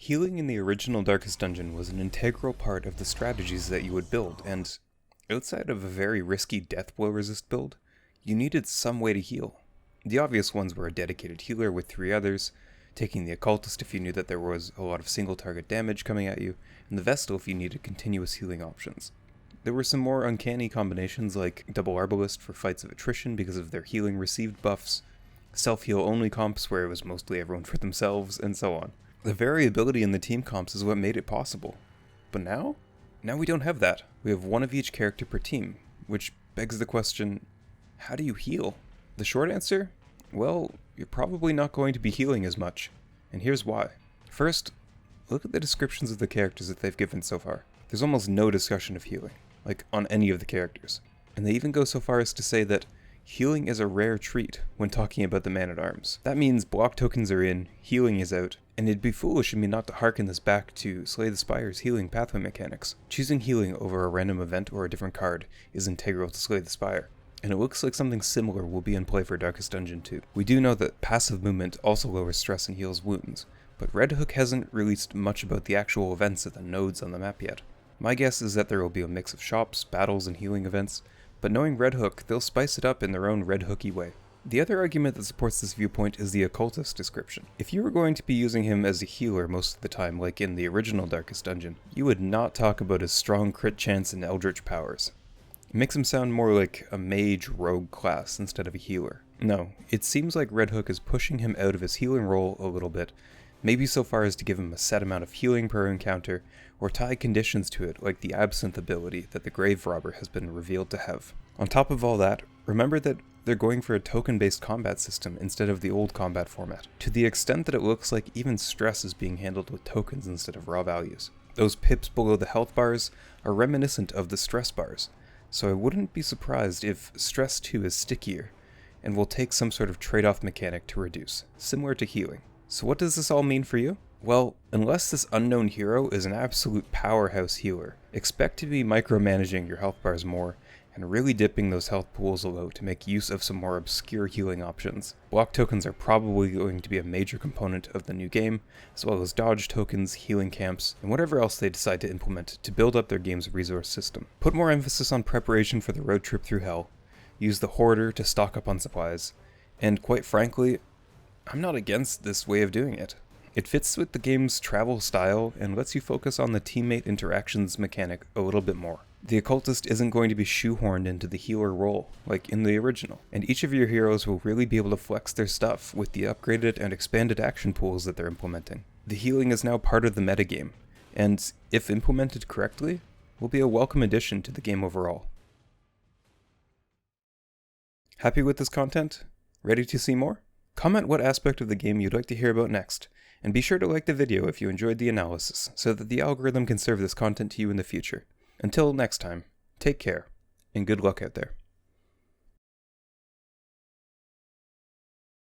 Healing in the original Darkest Dungeon was an integral part of the strategies that you would build, and outside of a very risky death blow resist build, you needed some way to heal. The obvious ones were a dedicated healer with 3 others, taking the Occultist if you knew that there was a lot of single target damage coming at you, and the Vestal if you needed continuous healing options. There were some more uncanny combinations like double Arbalist for fights of attrition because of their healing received buffs, self-heal only comps where it was mostly everyone for themselves, and so on. The variability in the team comps is what made it possible. But now? Now we don't have that. We have one of each character per team, which begs the question, how do you heal? The short answer? Well, you're probably not going to be healing as much, and here's why. First, look at the descriptions of the characters that they've given so far. There's almost no discussion of healing, like on any of the characters. And they even go so far as to say that healing is a rare treat when talking about the Man-at-Arms. That means block tokens are in, healing is out, and it'd be foolish of me not to harken this back to Slay the Spire's healing pathway mechanics. Choosing healing over a random event or a different card is integral to Slay the Spire, and it looks like something similar will be in play for Darkest Dungeon 2. We do know that passive movement also lowers stress and heals wounds, but Red Hook hasn't released much about the actual events at the nodes on the map yet. My guess is that there will be a mix of shops, battles, and healing events, but knowing Red Hook, they'll spice it up in their own Red Hooky way. The other argument that supports this viewpoint is the Occultist description. If you were going to be using him as a healer most of the time, like in the original Darkest Dungeon, you would not talk about his strong crit chance and eldritch powers. It makes him sound more like a mage rogue class instead of a healer. No, it seems like Red Hook is pushing him out of his healing role a little bit, maybe so far as to give him a set amount of healing per encounter, or tie conditions to it like the Absinthe ability that the Grave Robber has been revealed to have. On top of all that, remember that they're going for a token-based combat system instead of the old combat format, to the extent that it looks like even stress is being handled with tokens instead of raw values. Those pips below the health bars are reminiscent of the stress bars, so I wouldn't be surprised if stress 2 is stickier, and will take some sort of trade-off mechanic to reduce, similar to healing. So what does this all mean for you? Well, unless this unknown hero is an absolute powerhouse healer, expect to be micromanaging your health bars more, and really dipping those health pools low to make use of some more obscure healing options. Block tokens are probably going to be a major component of the new game, as well as dodge tokens, healing camps, and whatever else they decide to implement to build up their game's resource system. Put more emphasis on preparation for the road trip through hell, use the hoarder to stock up on supplies, and quite frankly, I'm not against this way of doing it. It fits with the game's travel style and lets you focus on the teammate interactions mechanic a little bit more. The Occultist isn't going to be shoehorned into the healer role, like in the original, and each of your heroes will really be able to flex their stuff with the upgraded and expanded action pools that they're implementing. The healing is now part of the metagame, and if implemented correctly, will be a welcome addition to the game overall. Happy with this content? Ready to see more? Comment what aspect of the game you'd like to hear about next, and be sure to like the video if you enjoyed the analysis, so that the algorithm can serve this content to you in the future. Until next time, take care, and good luck out there.